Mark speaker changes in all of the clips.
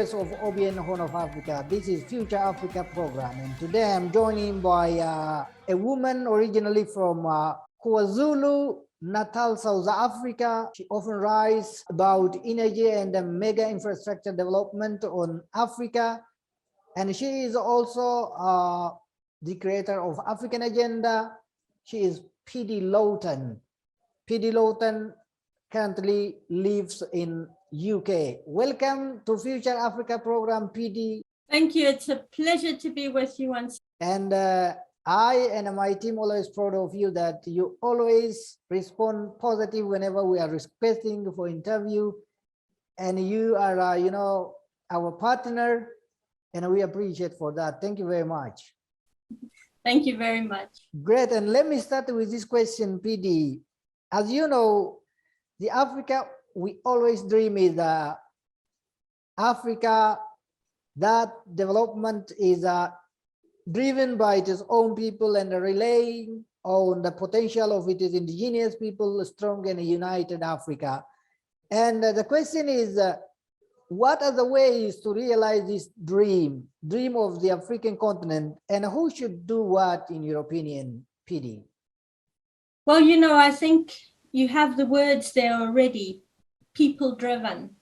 Speaker 1: viewers of OBN Horn of Africa. This is Future Africa program, and today I'm joined by a woman originally from KwaZulu Natal, South Africa. She often writes about energy and mega infrastructure development on Africa, and she is also the creator of African Agenda. She is PD Lawton. PD Lawton currently lives in UK. Welcome to Future Africa program, PD.
Speaker 2: Thank you. It's a pleasure to be with you once.
Speaker 1: And I and my team always proud of you that you always respond positive whenever we are requesting for interview. And you are, our partner, and we appreciate for that. Thank you very much.
Speaker 2: Thank you very much.
Speaker 1: Great. And let me start with this question, PD. As you know, the Africa we always dream is Africa, that development is driven by its own people and relying on the potential of its indigenous people, strong and united Africa. And the question is, what are the ways to realize this dream of the African continent, and who should do what in your opinion, PD?
Speaker 2: Well, I think you have the words there already, people driven.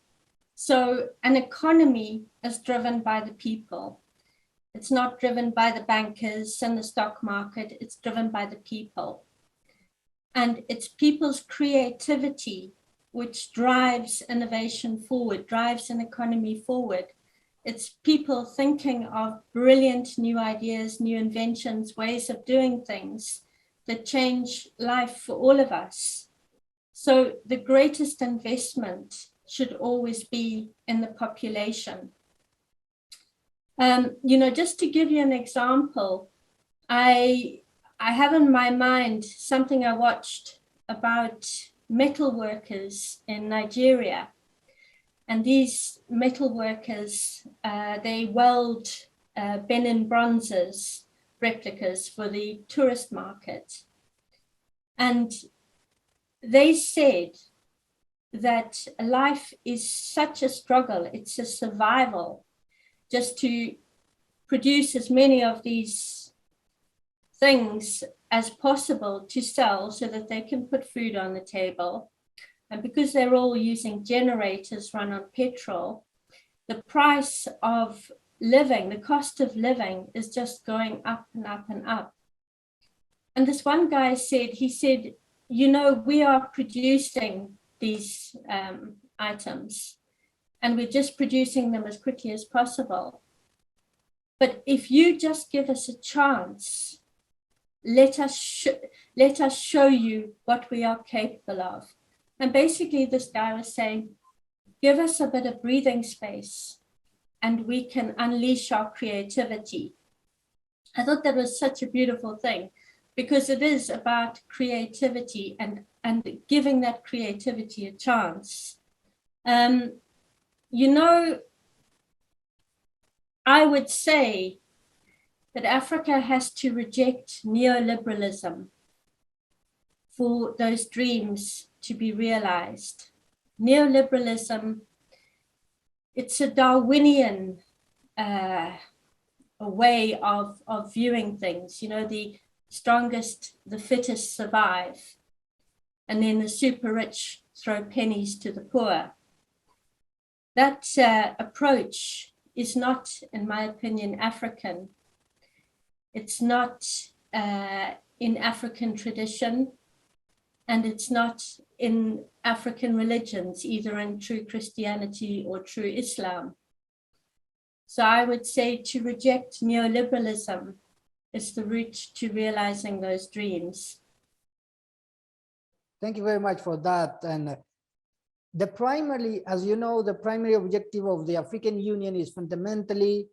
Speaker 2: So an economy is driven by the people. It's not driven by the bankers and the stock market, it's driven by the people. And it's people's creativity which drives innovation forward, drives an economy forward. It's people thinking of brilliant new ideas, new inventions, ways of doing things that change life for all of us. So the greatest investment should always be in the population. Just to give you an example, I have in my mind something I watched about metal workers in Nigeria. And these metal workers, they weld Benin bronzes, replicas for the tourist market. And they said that life is such a struggle, it's a survival, just to produce as many of these things as possible to sell so that they can put food on the table. And because they're all using generators run on petrol, the price of living, the cost of living is just going up and up and up. And this one guy said, we are producing these items and we're just producing them as quickly as possible. But if you just give us a chance, let us show you what we are capable of. And basically this guy was saying, give us a bit of breathing space and we can unleash our creativity. I thought that was such a beautiful thing, because it is about creativity and giving that creativity a chance. I would say that Africa has to reject neoliberalism for those dreams to be realized. Neoliberalism, it's a Darwinian way of viewing things. The strongest, the fittest survive. And then the super rich throw pennies to the poor. That approach is not, in my opinion, African. It's not in African tradition, and it's not in African religions, either in true Christianity or true Islam. So I would say to reject neoliberalism is the route to realizing those dreams.
Speaker 1: Thank you very much for that. And as you know, the primary objective of the African Union is fundamentally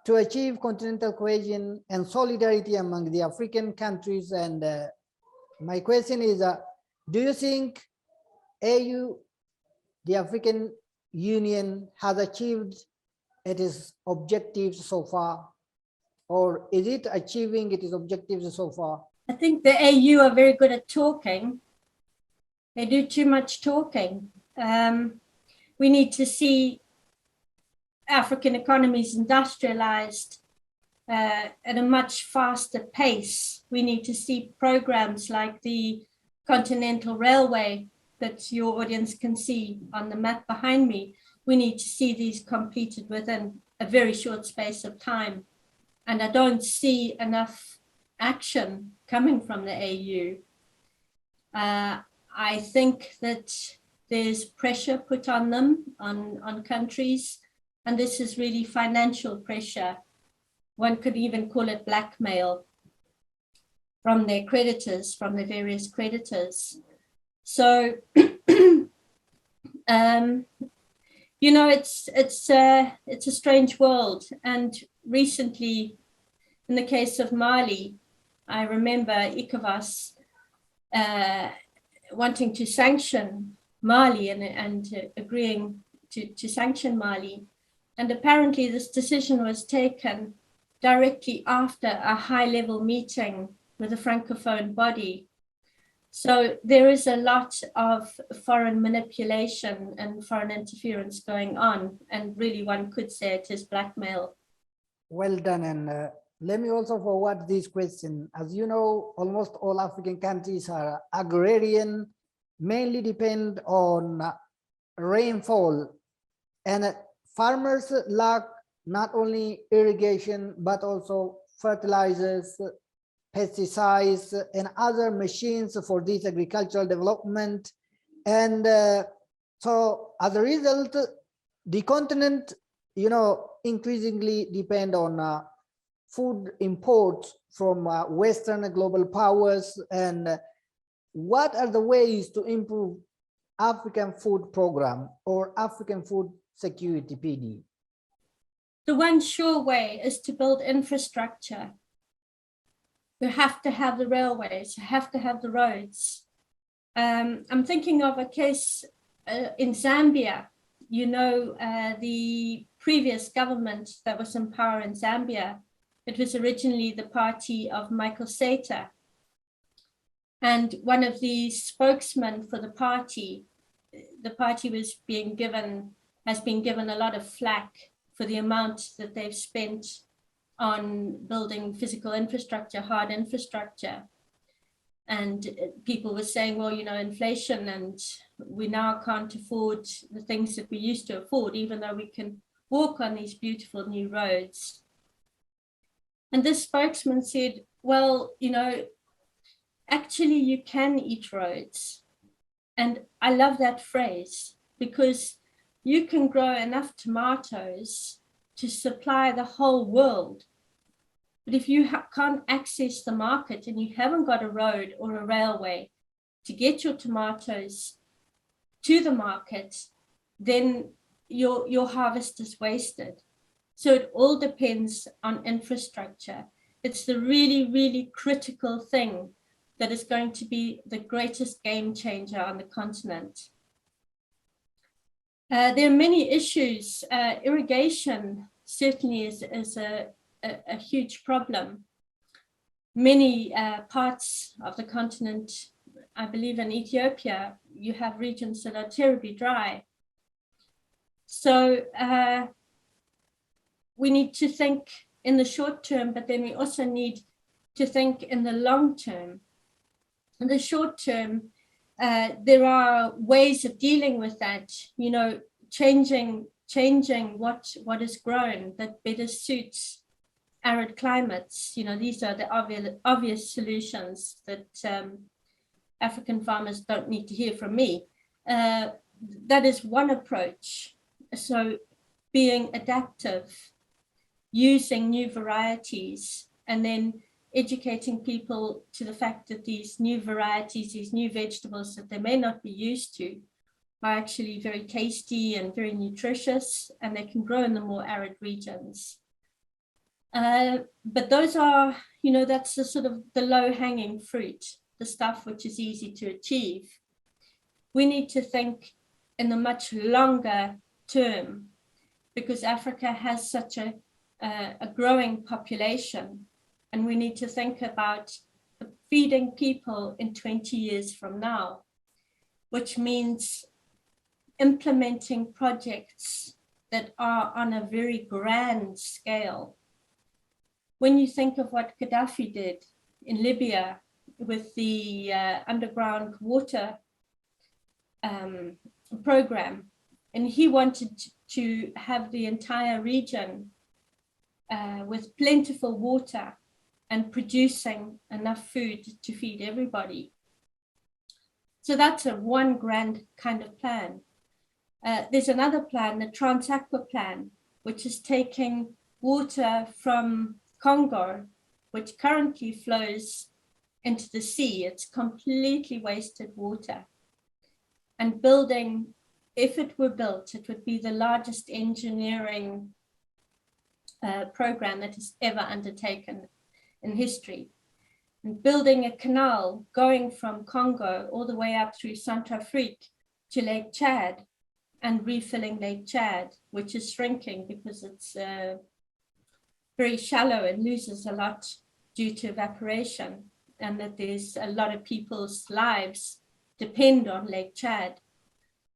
Speaker 1: to achieve continental cohesion and solidarity among the African countries. And my question is, do you think AU, the African Union, has achieved its objectives so far? Or is it achieving its objectives so far?
Speaker 2: I think the AU are very good at talking. They do too much talking. We need to see African economy is industrialized at a much faster pace. We need to see programs like the Continental Railway that your audience can see on the map behind me. We need to see these completed within a very short space of time. And I don't see enough action coming from the AU. I think that there's pressure put on them, on countries, and this is really financial pressure. One could even call it blackmail from their creditors, from the various creditors. So, you know, it's a strange world. And recently, in the case of Mali, I remember ECOWAS wanting to sanction Mali and agreeing to sanction Mali. And apparently this decision was taken directly after a high-level meeting with a Francophone body. So there is a lot of foreign manipulation and foreign interference going on, and really one could say it is blackmail.
Speaker 1: Well done. And let me also forward this question. As you know, almost all African countries are agrarian, mainly depend on rainfall, and farmers lack not only irrigation, but also fertilizers, pesticides, and other machines for this agricultural development. And so as a result, the continent, you know, increasingly depend on food imports from Western global powers. And what are the ways to improve African food program or African food security, PD?
Speaker 2: The one sure way is to build infrastructure. You have to have the railways, you have to have the roads. I'm thinking of a case in Zambia. You know, the previous government that was in power in Zambia, it was originally the party of Michael Sata. And one of the spokesmen for the party was has been given a lot of flack for the amount that they've spent on building physical infrastructure, hard infrastructure. And people were saying, well, you know, inflation, and we now can't afford the things that we used to afford, even though we can walk on these beautiful new roads. And this spokesman said, well, you know, actually you can eat roads. And I love that phrase, because you can grow enough tomatoes to supply the whole world. But if you can't access the market and you haven't got a road or a railway to get your tomatoes to the market, then your harvest is wasted. So it all depends on infrastructure. It's the really, really critical thing that is going to be the greatest game changer on the continent. There are many issues. Irrigation certainly is a huge problem. Many parts of the continent, I believe in Ethiopia, you have regions that are terribly dry. So we need to think in the short term, but then we also need to think in the long term. In the short term, there are ways of dealing with that, you know, changing what is grown that better suits arid climates. You know, these are the obvious solutions that African farmers don't need to hear from me. That is one approach. So being adaptive, using new varieties, and then educating people to the fact that these new varieties, these new vegetables that they may not be used to, are actually very tasty and very nutritious, and they can grow in the more arid regions. But those are, you know, that's the sort of the low-hanging fruit, the stuff which is easy to achieve. We need to think in the much longer term, because Africa has such a growing population, and we need to think about feeding people in 20 years from now, which means implementing projects that are on a very grand scale. When you think of what Gaddafi did in Libya with the underground water program, and he wanted to have the entire region with plentiful water and producing enough food to feed everybody. So that's one grand kind of plan. There's another plan, the Trans-Aqua Plan, which is taking water from Congo, which currently flows into the sea. It's completely wasted water. And building, if it were built, it would be the largest engineering program that is ever undertaken in history. And building a canal going from Congo all the way up through Centrafrique to Lake Chad and refilling Lake Chad, which is shrinking because it's very shallow and loses a lot due to evaporation, and that there's a lot of people's lives depend on Lake Chad.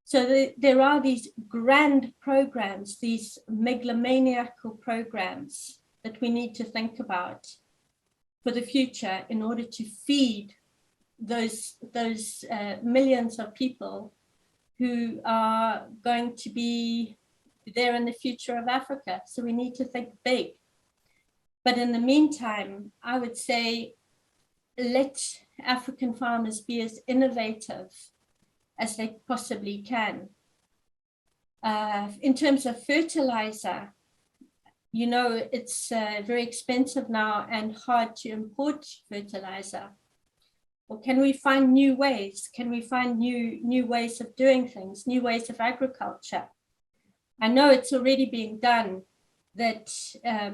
Speaker 2: So there are these grand programs, these megalomaniacal programs that we need to think about for the future in order to feed those millions of people who are going to be there in the future of Africa. So we need to think big. But in the meantime, I would say, let African farmers be as innovative as they possibly can. In terms of fertilizer, you know, it's very expensive now and hard to import fertilizer. Or can we find new ways? Can we find new ways of doing things, new ways of agriculture? I know it's already being done, that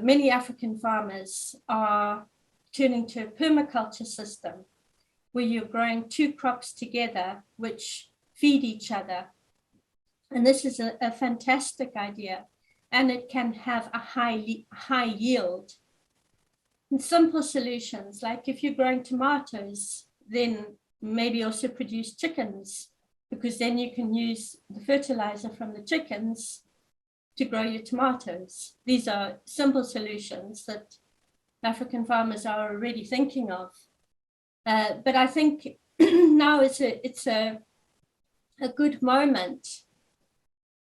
Speaker 2: many African farmers are turning to a permaculture system where you're growing two crops together which feed each other. And this is a fantastic idea, and it can have a high yield. And simple solutions, like if you're growing tomatoes, then maybe also produce chickens, because then you can use the fertilizer from the chickens to grow your tomatoes. These are simple solutions that African farmers are already thinking of. But I think now it's a good moment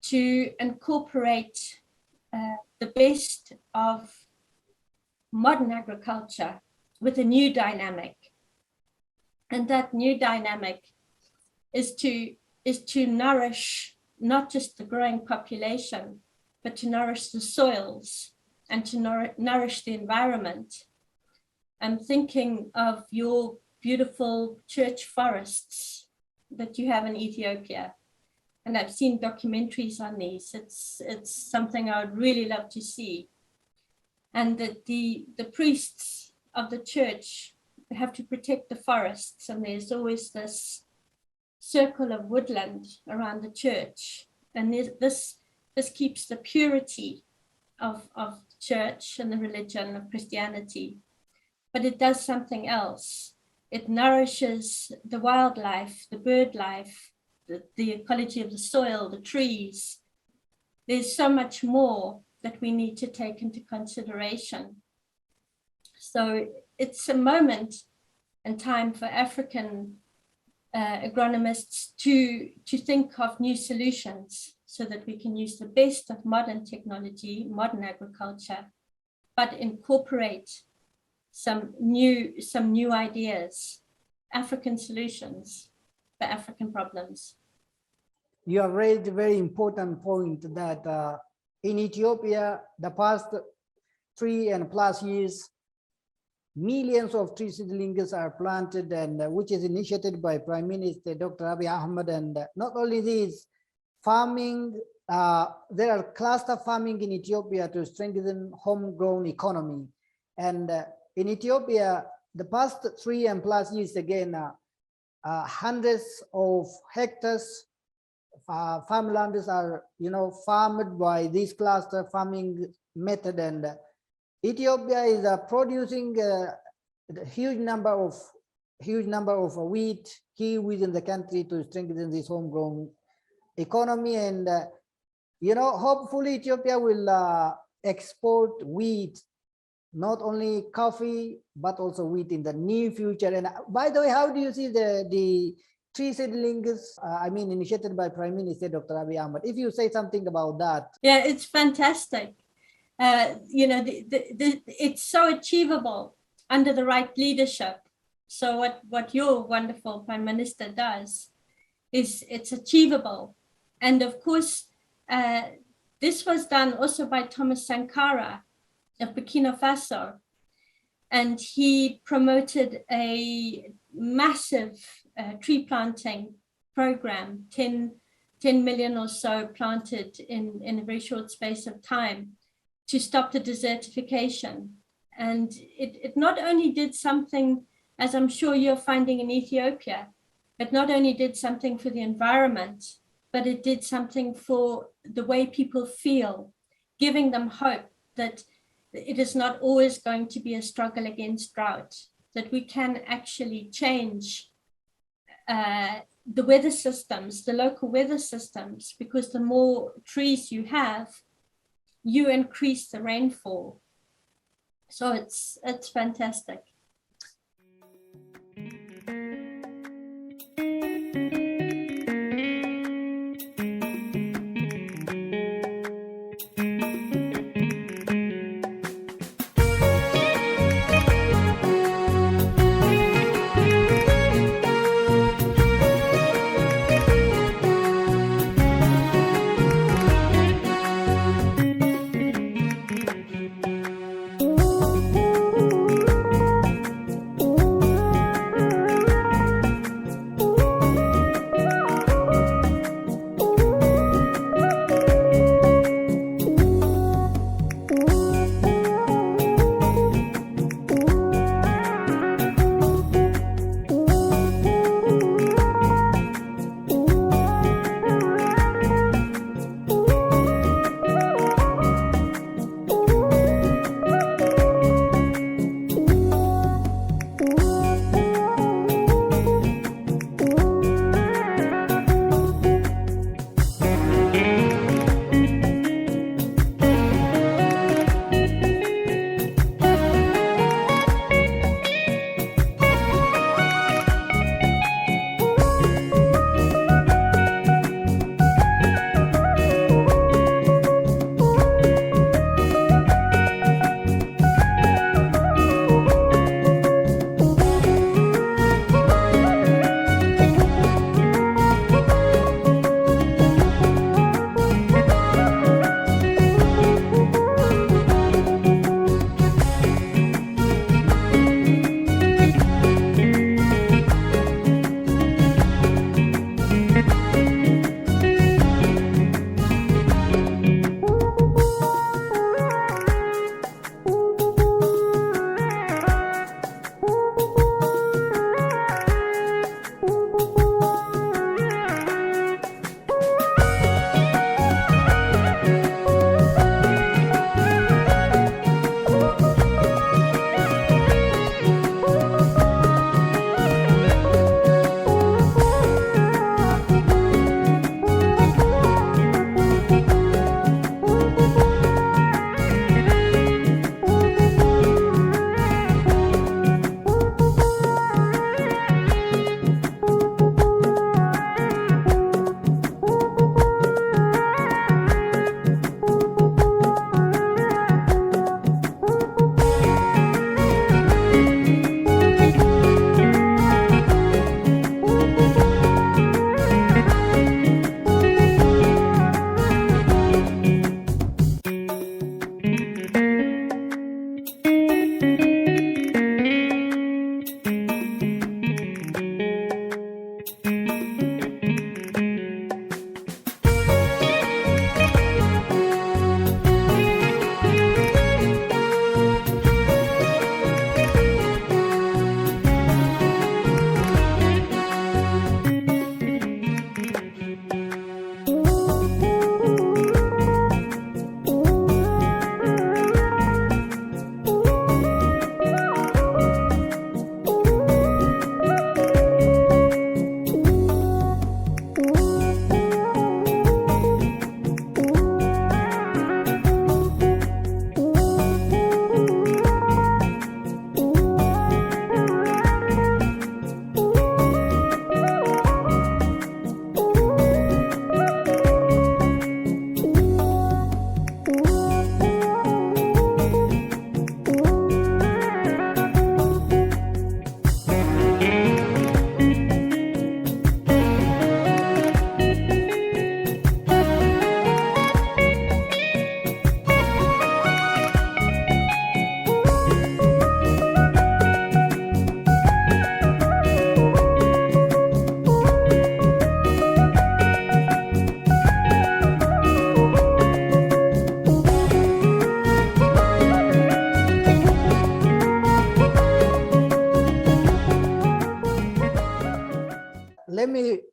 Speaker 2: to incorporate the best of modern agriculture with a new dynamic. And that new dynamic is to nourish not just the growing population, but to nourish the soils and to nourish the environment. I'm thinking of your beautiful church forests that you have in Ethiopia. And I've seen documentaries on these. It's something I would really love to see. And that the priests of the church have to protect the forests, and there's always this circle of woodland around the church. And this keeps the purity of the church and the religion of Christianity. But it does something else. It nourishes the wildlife, the bird life, the ecology of the soil, the trees. There's so much more that we need to take into consideration. So it's a moment and time for African agronomists to think of new solutions so that we can use the best of modern technology, modern agriculture, but incorporate some new ideas, African solutions for African problems.
Speaker 1: You have raised a very important point that in Ethiopia, the past 3+ years, millions of tree seedlings are planted, and which is initiated by Prime Minister Dr. Abiy Ahmed. And not only this, farming, there are cluster farming in Ethiopia to strengthen homegrown economy. And in Ethiopia, the past 3+ years, again, hundreds of hectares farmlands are, farmed by this cluster farming method. And Ethiopia is producing a huge number of wheat here within the country to strengthen this homegrown economy. And hopefully Ethiopia will export wheat, not only coffee, but also wheat in the near future. And by the way, how do you see the tree seedlings, initiated by Prime Minister Dr. Abiy Ahmed? If you say something about that.
Speaker 2: Yeah, it's fantastic. It's so achievable under the right leadership. So what your wonderful Prime Minister does is it's achievable. And of course, this was done also by Thomas Sankara of Burkina Faso. And he promoted a massive tree planting program, 10 million or so planted in a very short space of time to stop the desertification. And it not only did something, as I'm sure you're finding in Ethiopia, it not only did something for the environment, but it did something for the way people feel, giving them hope that it is not always going to be a struggle against drought, that we can actually change the weather systems, the local weather systems, because the more trees you have, you increase the rainfall. So it's fantastic.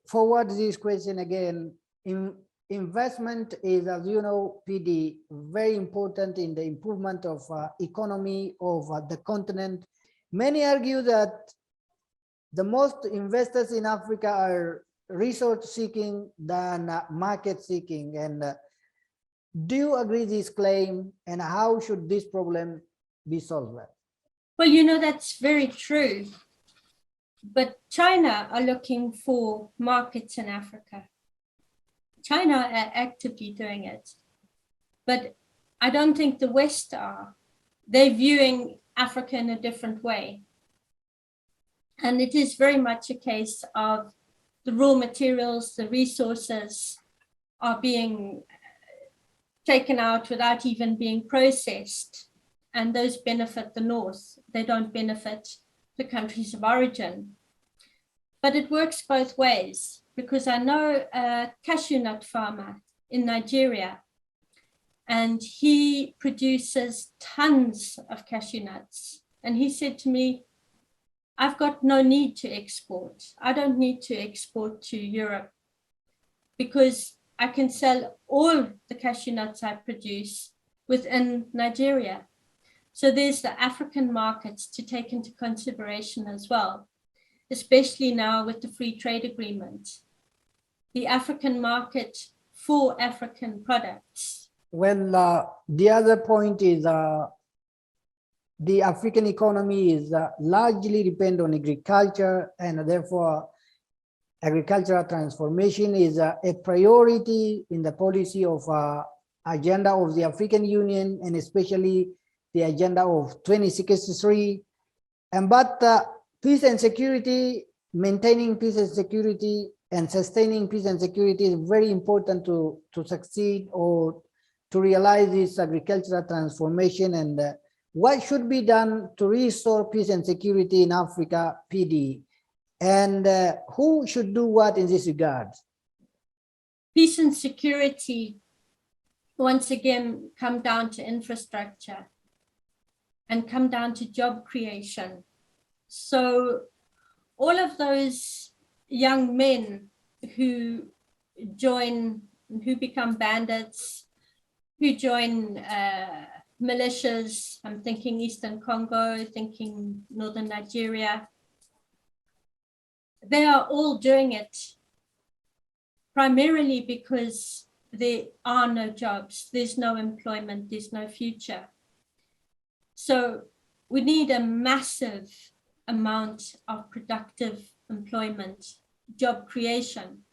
Speaker 1: forward this question again, investment is, as you know, PD, very important in the improvement of economy of the continent. Many argue that the most investors in Africa are resource seeking than market seeking. And do you agree this claim, and how should this problem be solved?
Speaker 2: Well, you know, that's very true. But China are looking for markets in Africa. China are actively doing it. But I don't think the West are. They're viewing Africa in a different way. And it is very much a case of the raw materials, the resources are being taken out without even being processed. And those benefit the North. They don't benefit the countries of origin. But it works both ways, because I know a cashew nut farmer in Nigeria, and he produces tons of cashew nuts. And he said to me, I've got no need to export. I don't need to export to Europe because I can sell all the cashew nuts I produce within Nigeria. So there's the African markets to take into consideration as well, especially now with the free trade agreement. The African market for African products.
Speaker 1: Well, the other point is the African economy is largely dependent on agriculture, and therefore agricultural transformation is a priority in the policy of agenda of the African Union, and especially the agenda of 2063. But peace and security, maintaining peace and security and sustaining peace and security is very important to succeed or to realize this agricultural transformation. And what should be done to restore peace and security in Africa, PD? And who should do what in this regard?
Speaker 2: Peace and security, once again, come down to infrastructure and come down to job creation. So all of those young men who become bandits, who join militias, I'm thinking Eastern Congo, thinking Northern Nigeria, they are all doing it primarily because there are no jobs, there's no employment, there's no future. So we need a massive amount of productive employment, job creation.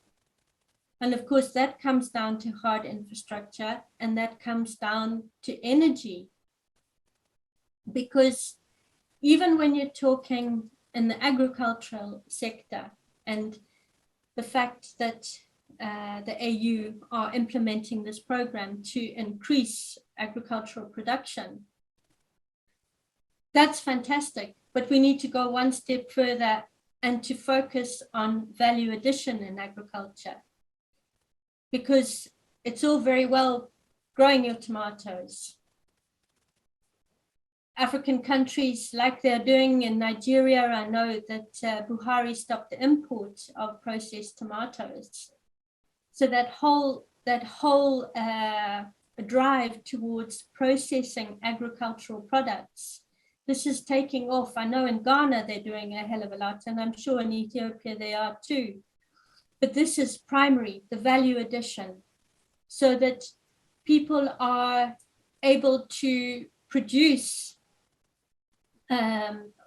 Speaker 2: And of course, that comes down to hard infrastructure, and that comes down to energy. Because even when you're talking in the agricultural sector, and the fact that the AU are implementing this program to increase agricultural production, that's fantastic, but we need to go one step further and to focus on value addition in agriculture. Because it's all very well growing your tomatoes. African countries, like they're doing in Nigeria, I know that Buhari stopped the import of processed tomatoes. So that whole drive towards processing agricultural products, this is taking off. I know in Ghana they're doing a hell of a lot, and I'm sure in Ethiopia they are too. But this is primary, the value addition, so that people are able to produce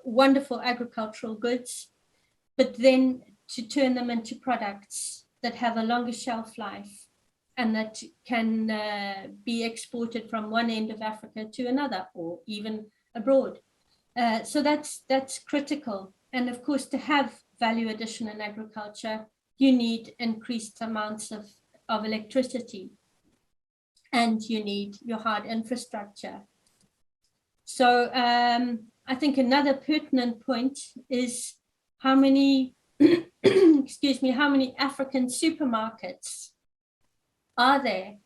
Speaker 2: wonderful agricultural goods, but then to turn them into products that have a longer shelf life and that can be exported from one end of Africa to another, or even abroad. So that's critical. And of course, to have value addition in agriculture, you need increased amounts of electricity, and you need your hard infrastructure. So I think another pertinent point is how many, excuse me, how many African supermarkets are there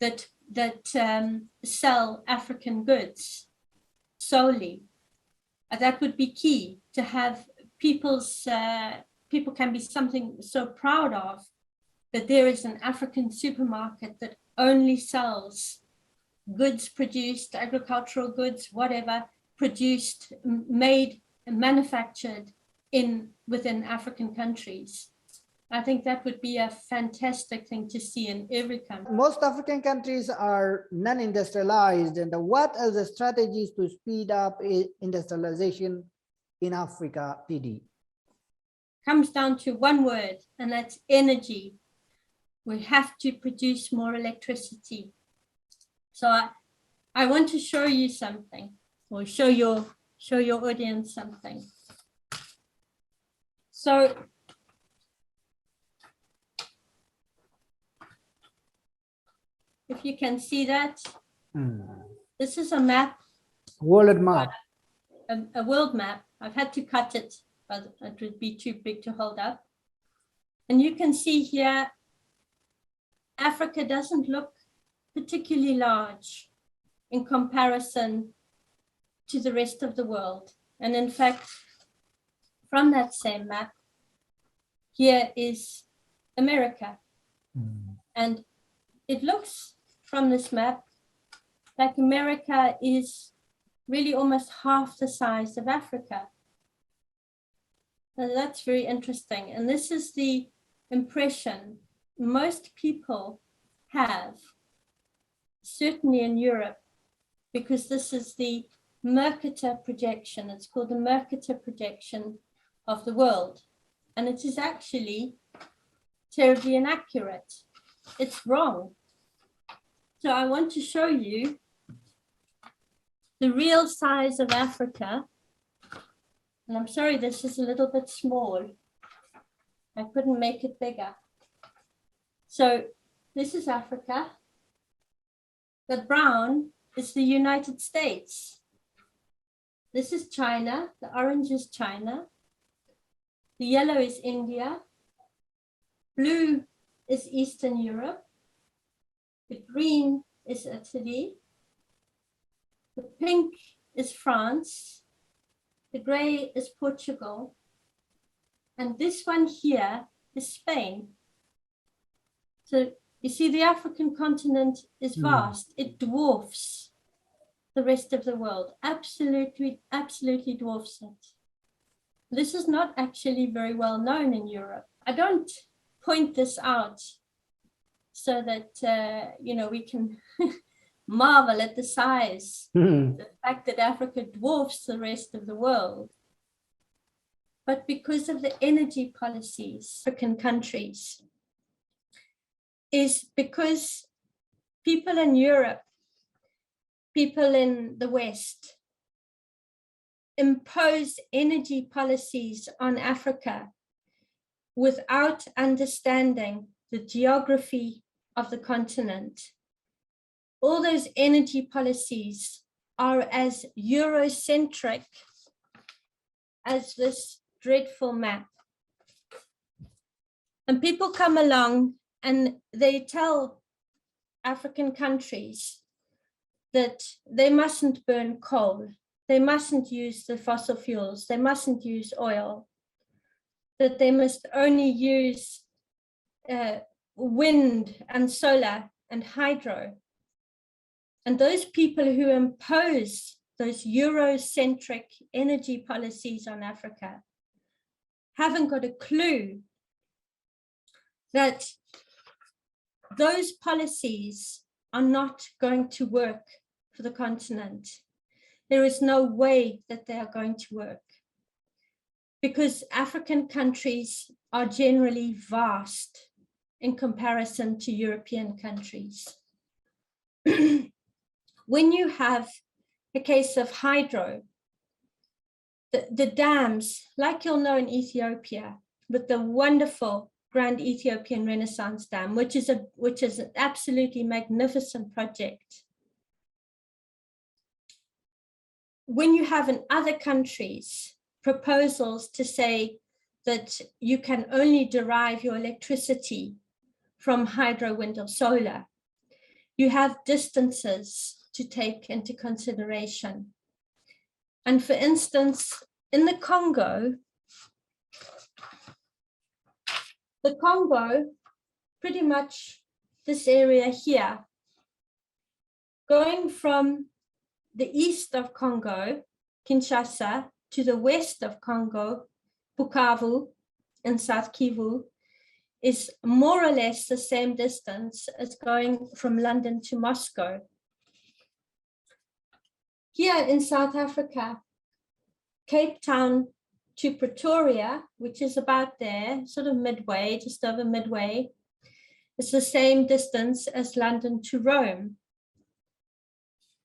Speaker 2: that sell African goods solely? That would be key, to have people's people can be something so proud of, that there is an African supermarket that only sells goods produced, agricultural goods, whatever, produced, made, and manufactured within African countries. I think that would be a fantastic thing to see in every country.
Speaker 1: Most African countries are non-industrialized, and what are the strategies to speed up industrialization in Africa, PD?
Speaker 2: Comes down to one word, and that's energy. We have to produce more electricity. So I want to show you something, or show your audience something. So if you can see that, this is a map.
Speaker 1: World map.
Speaker 2: A world map. I've had to cut it, but it would be too big to hold up. And you can see here, Africa doesn't look particularly large in comparison to the rest of the world. And in fact, from that same map, here is America. And it looks from this map like America is really almost half the size of Africa. Now that's very interesting. And this is the impression most people have, certainly in Europe, because this is the Mercator projection. It's called the Mercator projection of the world. And it is actually terribly inaccurate. It's wrong. So I want to show you the real size of Africa. And I'm sorry, this is a little bit small. I couldn't make it bigger. So this is Africa. The brown is the United States. This is China. The orange is China. The yellow is India. Blue is Eastern Europe. The green is Italy. The pink is France. The gray is Portugal. And this one here is Spain. So you see, the African continent is vast. It dwarfs the rest of the world. Absolutely, absolutely dwarfs it. This is not actually very well known in Europe. I don't point this out so that, we can marvel at the size, the fact that Africa dwarfs the rest of the world. But because of the energy policies of African countries, is because people in Europe, people in the West, impose energy policies on Africa without understanding the geography of the continent. All those energy policies are as Eurocentric as this dreadful map. And people come along and they tell African countries that they mustn't burn coal, they mustn't use the fossil fuels, they mustn't use oil, that they must only use wind and solar and hydro. And those people who impose those Eurocentric energy policies on Africa haven't got a clue that those policies are not going to work for the continent. There is no way that they are going to work, because African countries are generally vast in comparison to European countries. When you have a case of hydro, the dams, like you'll know in Ethiopia, with the wonderful Grand Ethiopian Renaissance Dam, which is an absolutely magnificent project. When you have in other countries proposals to say that you can only derive your electricity from hydro, wind, or solar, you have distances to take into consideration. And for instance, in the Congo, the Congo, pretty much this area here, going from the east of Congo, Kinshasa, to the west of Congo, Bukavu and South Kivu, is more or less the same distance as going from London to Moscow. Here in South Africa, Cape Town to Pretoria, which is about there, sort of midway, just over midway, is the same distance as London to Rome.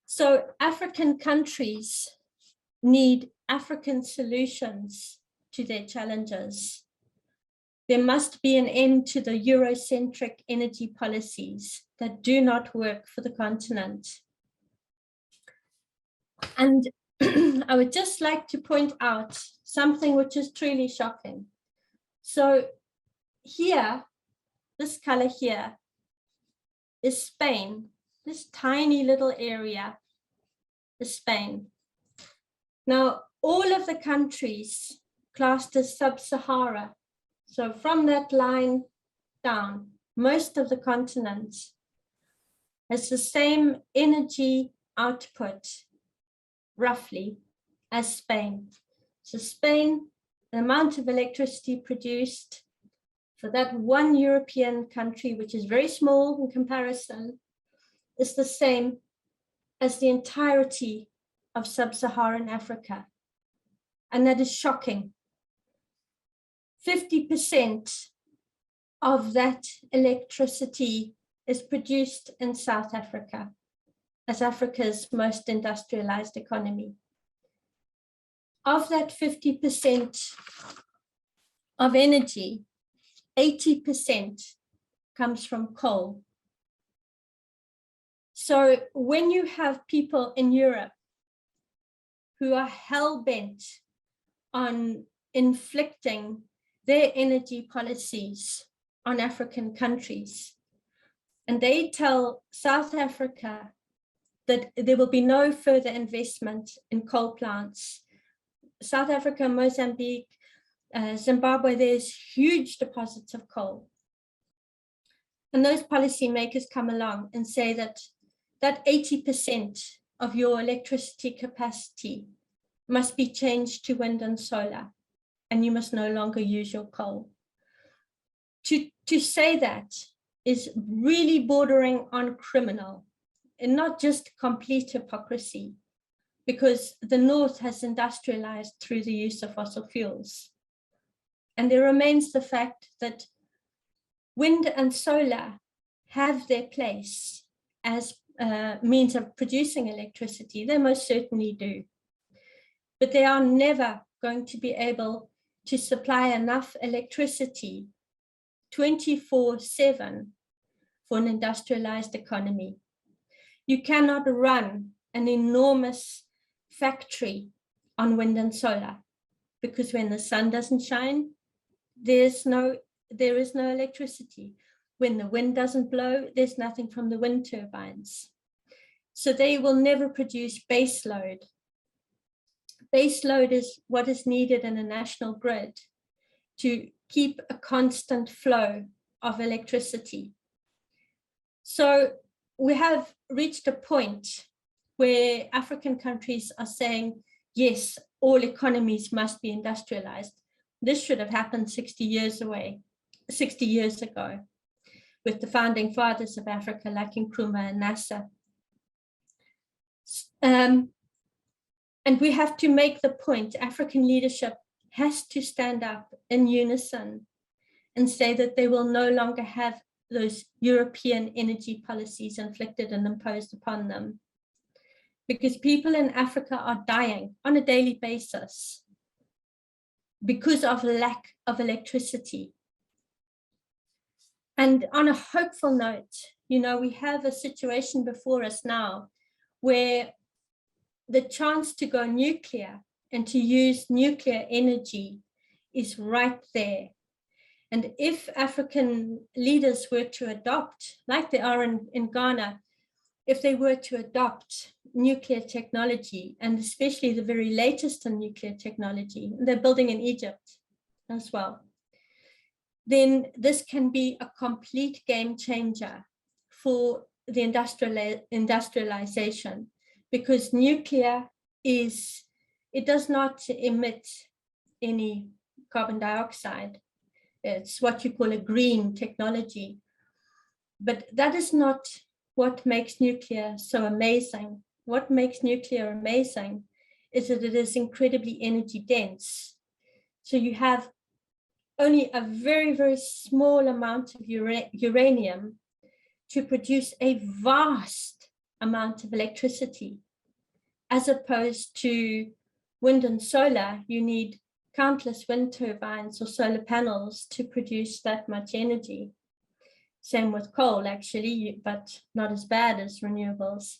Speaker 2: So African countries need African solutions to their challenges. There must be an end to the Eurocentric energy policies that do not work for the continent. And I would just like to point out something which is truly shocking. So here, this color here is Spain. This tiny little area is Spain. Now, all of the countries classed as sub-Sahara, so from that line down, most of the continent has the same energy output, roughly, as Spain. So Spain, the amount of electricity produced for that one European country, which is very small in comparison, is the same as the entirety of sub-Saharan Africa. And that is shocking. 50% of that electricity is produced in South Africa, as Africa's most industrialized economy. Of that 50% of energy, 80% comes from coal. So when you have people in Europe who are hell-bent on inflicting their energy policies on African countries, and they tell South Africa that there will be no further investment in coal plants. South Africa, Mozambique, Zimbabwe, there's huge deposits of coal. And those policymakers come along and say that 80% of your electricity capacity must be changed to wind and solar, and you must no longer use your coal. To say that is really bordering on criminal, and not just complete hypocrisy, because the North has industrialized through the use of fossil fuels. And there remains the fact that wind and solar have their place as means of producing electricity. They most certainly do. But they are never going to be able to supply enough electricity 24/7 for an industrialized economy. You cannot run an enormous factory on wind and solar, because when the sun doesn't shine, there is no electricity. When the wind doesn't blow, there's nothing from the wind turbines. So they will never produce base load. Base load is what is needed in a national grid to keep a constant flow of electricity. So we have reached a point where African countries are saying, yes, all economies must be industrialized. This should have happened 60 years ago, with the founding fathers of Africa like Nkrumah and Nasser. And we have to make the point, African leadership has to stand up in unison and say that they will no longer have those European energy policies inflicted and imposed upon them. Because people in Africa are dying on a daily basis because of lack of electricity. And on a hopeful note, we have a situation before us now where the chance to go nuclear and to use nuclear energy is right there. And if African leaders were to adopt, like they are in Ghana, if they were to adopt nuclear technology, and especially the very latest in nuclear technology, they're building in Egypt as well. then this can be a complete game changer for the industrialization, because nuclear it does not emit any carbon dioxide. It's what you call a green technology. But that is not what makes nuclear so amazing. What makes nuclear amazing is that it is incredibly energy dense. So you have only a very, very small amount of uranium to produce a vast amount of electricity. As opposed to wind and solar, you need countless wind turbines or solar panels to produce that much energy. Same with coal, actually, but not as bad as renewables.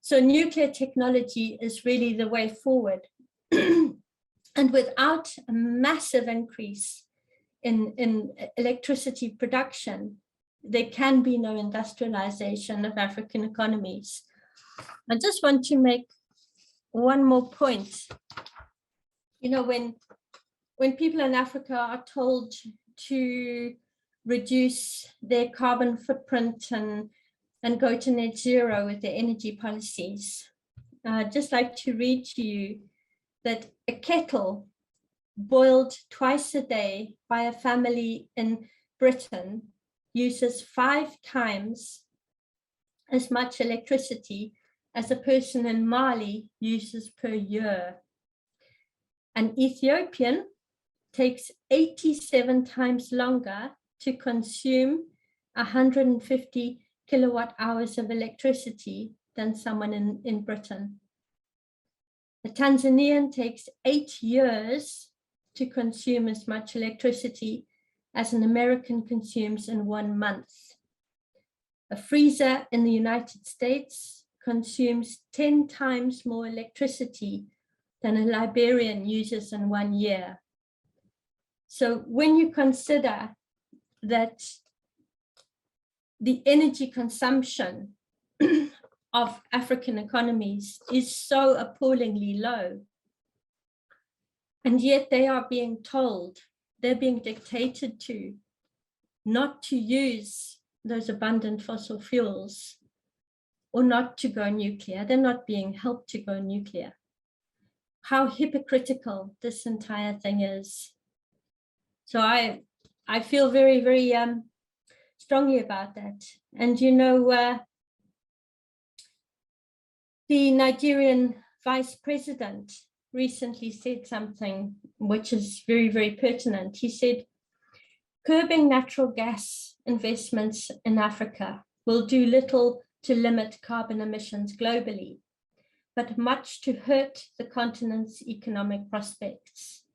Speaker 2: So nuclear technology is really the way forward. And without a massive increase in electricity production, there can be no industrialization of African economies. I just want to make one more point. You know, when people in Africa are told to reduce their carbon footprint and go to net zero with their energy policies, I'd just like to read to you that a kettle boiled twice a day by a family in Britain uses 5 times as much electricity as a person in Mali uses per year. An Ethiopian takes 87 times longer to consume 150 kilowatt hours of electricity than someone in Britain. A Tanzanian takes 8 years to consume as much electricity as an American consumes in 1 month. A freezer in the United States consumes 10 times more electricity than a Liberian uses in 1 year. So when you consider that the energy consumption of African economies is so appallingly low, and yet they are being told, they're being dictated to, not to use those abundant fossil fuels or not to go nuclear. They're not being helped to go nuclear. How hypocritical this entire thing is. So I feel very, very strongly about that. And you know, the Nigerian vice president recently said something which is very, very pertinent. He said, curbing natural gas investments in Africa will do little to limit carbon emissions globally, but much to hurt the continent's economic prospects.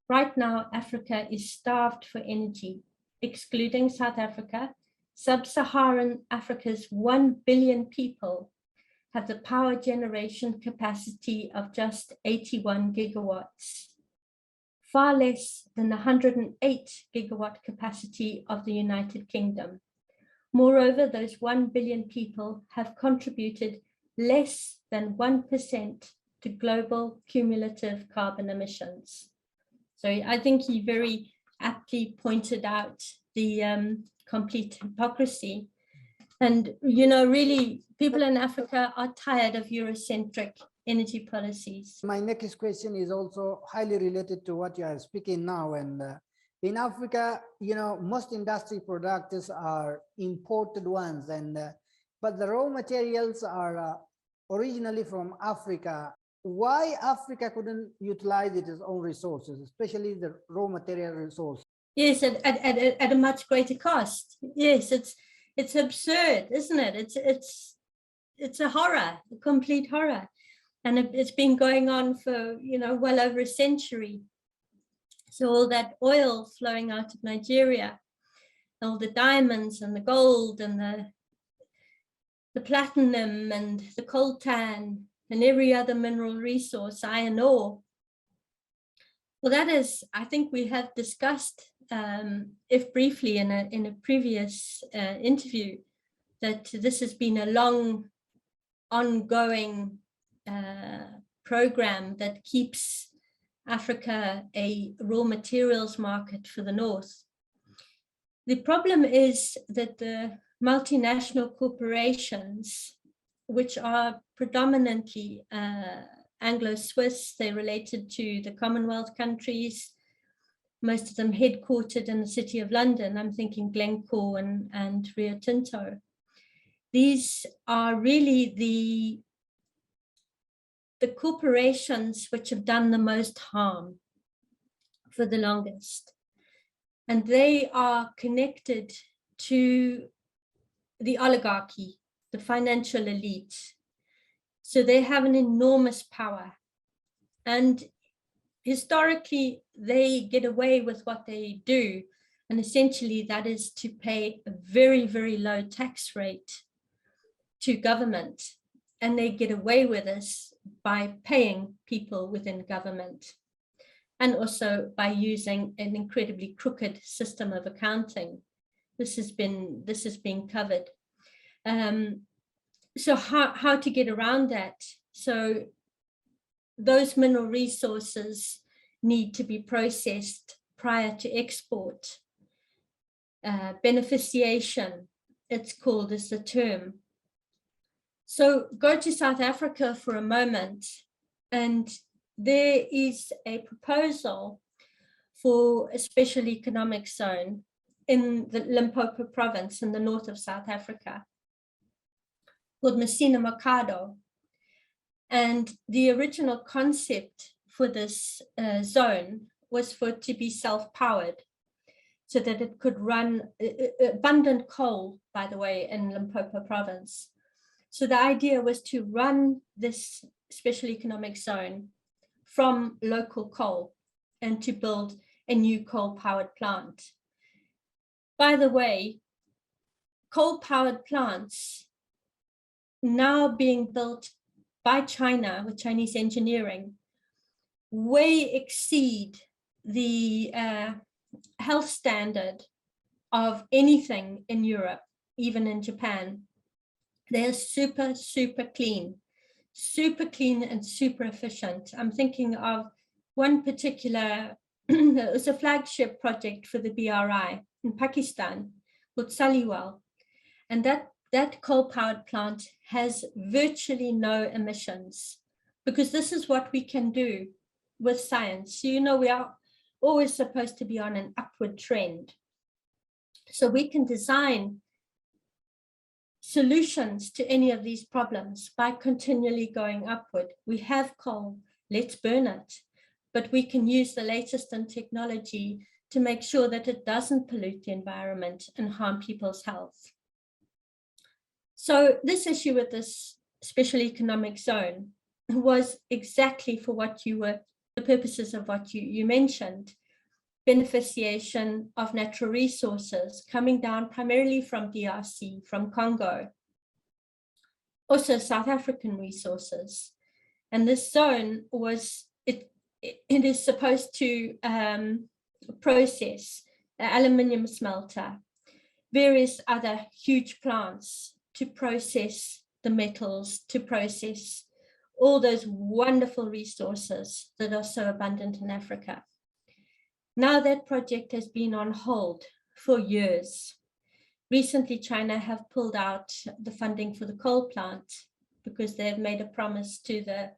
Speaker 2: Right now, Africa is starved for energy. Excluding South Africa, sub-Saharan Africa's 1 billion people have the power generation capacity of just 81 gigawatts, far less than the 108 gigawatt capacity of the United Kingdom. Moreover, those 1 billion people have contributed less than 1% to global cumulative carbon emissions. So I think he very aptly pointed out the complete hypocrisy. And, you know, really, people in Africa are tired of Eurocentric energy policies.
Speaker 1: My next question is also highly related to what you are speaking now. And in Africa, you know, most industry products are imported ones, and but the raw materials are originally from Africa. Why Africa couldn't utilize its own resources, especially the raw material resources?
Speaker 2: Yes, at a much greater cost. Yes, it's absurd, isn't it? It's a horror, a complete horror. And it's been going on for, you know, well over a century. So all that oil flowing out of Nigeria, all the diamonds and the gold and the platinum and the coltan and every other mineral resource, iron ore. Well, that is, I think we have discussed, if briefly in a previous interview, that this has been a long, ongoing program that keeps Africa a raw materials market for the North. The problem is that the multinational corporations, which are predominantly Anglo-Swiss, they're related to the Commonwealth countries, most of them headquartered in the City of London. I'm thinking Glencore and Rio Tinto. These are really the corporations which have done the most harm for the longest. And they are connected to the oligarchy, the financial elite. So they have an enormous power. And historically, they get away with what they do. And essentially, that is to pay a very, very low tax rate to government. And they get away with this by paying people within government, and also by using an incredibly crooked system of accounting. This has been covered. So how to get around that? So those mineral resources need to be processed prior to export. Beneficiation, it's called, is the term. So go to South Africa for a moment, and there is a proposal for a special economic zone in the Limpopo province in the north of South Africa called Messina Mercado. And the original concept for this zone was for it to be self-powered, so that it could run abundant coal, by the way, in Limpopo province. So the idea was to run this special economic zone from local coal and to build a new coal-powered plant. By the way, coal-powered plants now being built by China with Chinese engineering way exceed the health standard of anything in Europe, even in Japan. They're super, super clean and super efficient. I'm thinking of one particular, it was a flagship project for the BRI in Pakistan called Saliwal. And that coal-powered plant has virtually no emissions, because this is what we can do with science. You know, we are always supposed to be on an upward trend. So we can design solutions to any of these problems by continually going upward. We have coal, let's burn it, but we can use the latest in technology to make sure that it doesn't pollute the environment and harm people's health. So this issue with this special economic zone was exactly for what you were, the purposes of what you mentioned, beneficiation of natural resources coming down primarily from DRC, from Congo, also South African resources. And this zone was, it is supposed to process the aluminium smelter, various other huge plants to process the metals, to process all those wonderful resources that are so abundant in Africa. Now that project has been on hold for years. Recently, China have pulled out the funding for the coal plant because they have made a promise to the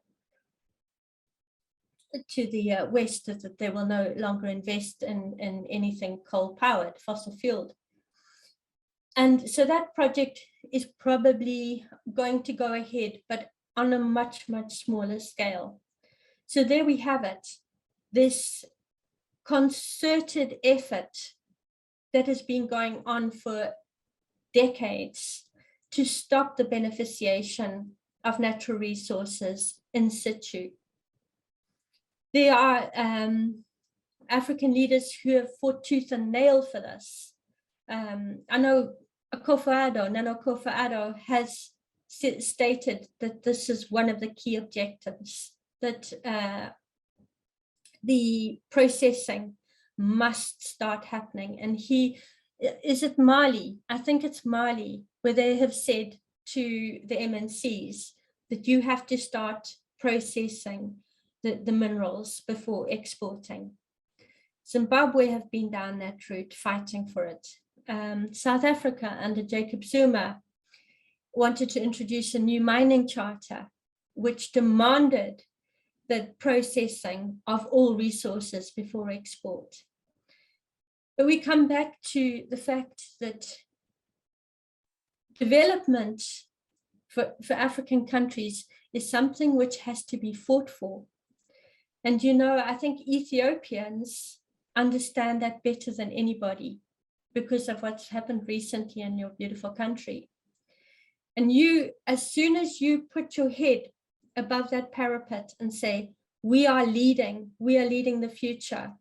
Speaker 2: West that they will no longer invest in anything coal-powered, fossil-fueled. And so that project is probably going to go ahead, but on a much, much smaller scale. So there we have it, this concerted effort that has been going on for decades to stop the beneficiation of natural resources in situ. There are African leaders who have fought tooth and nail for this. I know Nana Akufo-Addo has stated that this is one of the key objectives, that the processing must start happening. And is it Mali? I think it's Mali, where they have said to the MNCs that you have to start processing the minerals before exporting. Zimbabwe have been down that route fighting for it. South Africa under Jacob Zuma wanted to introduce a new mining charter, which demanded the processing of all resources before export. But we come back to the fact that development for African countries is something which has to be fought for. And, you know, I think Ethiopians understand that better than anybody because of what's happened recently in your beautiful country. And you, as soon as you put your head above that parapet and say, we are leading the future,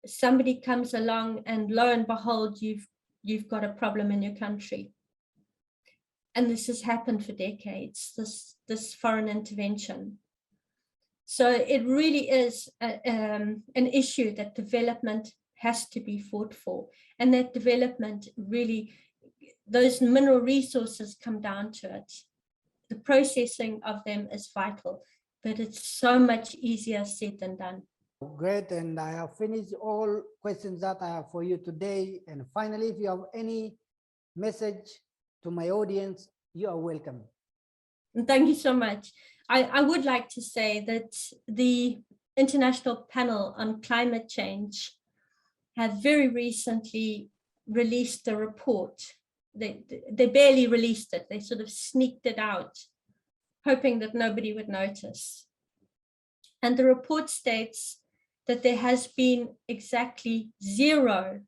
Speaker 2: somebody comes along and lo and behold, you've got a problem in your country. And this has happened for decades, this foreign intervention. So it really is an issue that development has to be fought for. And that development really, those mineral resources come down to it. The processing of them is vital, but it's so much easier said than done.
Speaker 1: Great, and I have finished all questions that I have for you today. And finally, if you have any message to my audience, you are welcome.
Speaker 2: Thank you so much. I would like to say that the International Panel on Climate Change have very recently released a report. They barely released it. They sort of sneaked it out, hoping that nobody would notice. And the report states that there has been exactly 0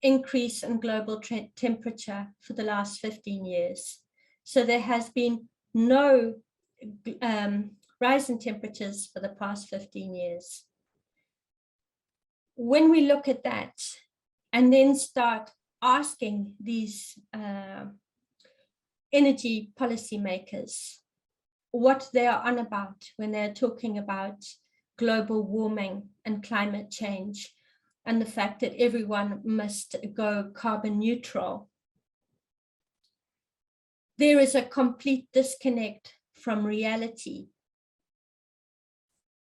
Speaker 2: increase in global temperature for the last 15 years. So there has been no rise in temperatures for the past 15 years. When we look at that and then start asking these energy policymakers what they are on about when they're talking about global warming and climate change, and the fact that everyone must go carbon neutral, there is a complete disconnect from reality.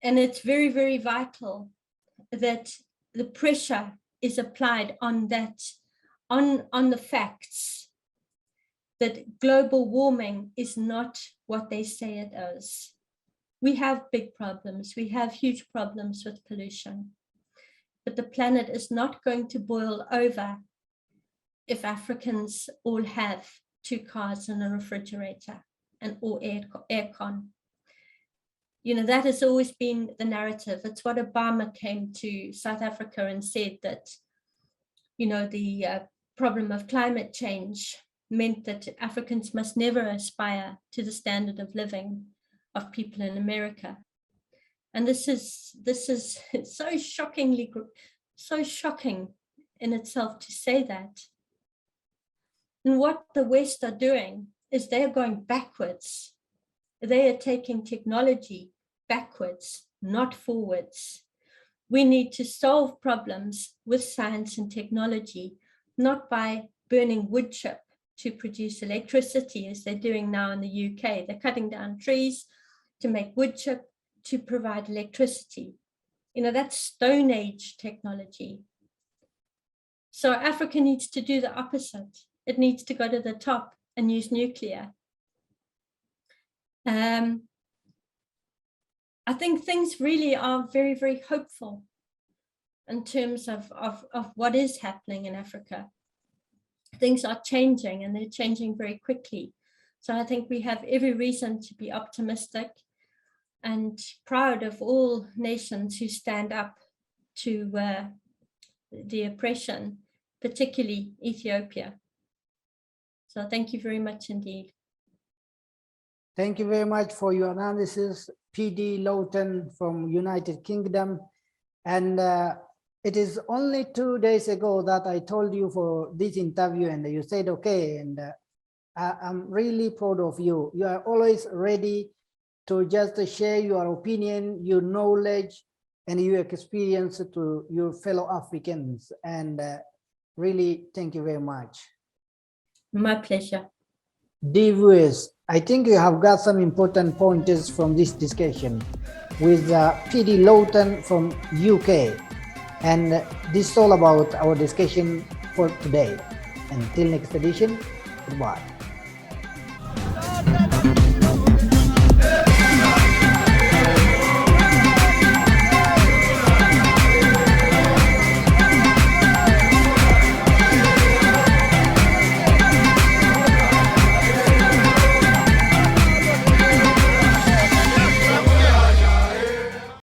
Speaker 2: And it's very, very vital that the pressure is applied on that, on the facts, that global warming is not what they say it is. We have big problems. We have huge problems with pollution. But the planet is not going to boil over if Africans all have 2 cars and a refrigerator or aircon. You know, that has always been the narrative. It's what Obama came to South Africa and said, that, you know, the problem of climate change meant that Africans must never aspire to the standard of living of people in America. And this is so shocking in itself to say that. And what the West are doing is they're going backwards. They are taking technology backwards, not forwards. We need to solve problems with science and technology, not by burning wood chip to produce electricity, as they're doing now in the UK. They're cutting down trees to make wood chip to provide electricity. You know, that's Stone Age technology. So Africa needs to do the opposite. It needs to go to the top and use nuclear. I think things really are very, very hopeful in terms of what is happening in Africa. Things are changing, and they're changing very quickly. So I think we have every reason to be optimistic and proud of all nations who stand up to the oppression, particularly Ethiopia. So thank you very much indeed.
Speaker 1: Thank you very much for your analysis, PD Lawton from United Kingdom. And it is only 2 days ago that I told you for this interview, and you said, okay, and I'm really proud of you. You are always ready to just share your opinion, your knowledge, and your experience to your fellow Africans. And really, thank you very much.
Speaker 2: My pleasure.
Speaker 1: Dear viewers, I think you have got some important pointers from this discussion with PD Lawton from UK. And this is all about our discussion for today. Until next edition, goodbye.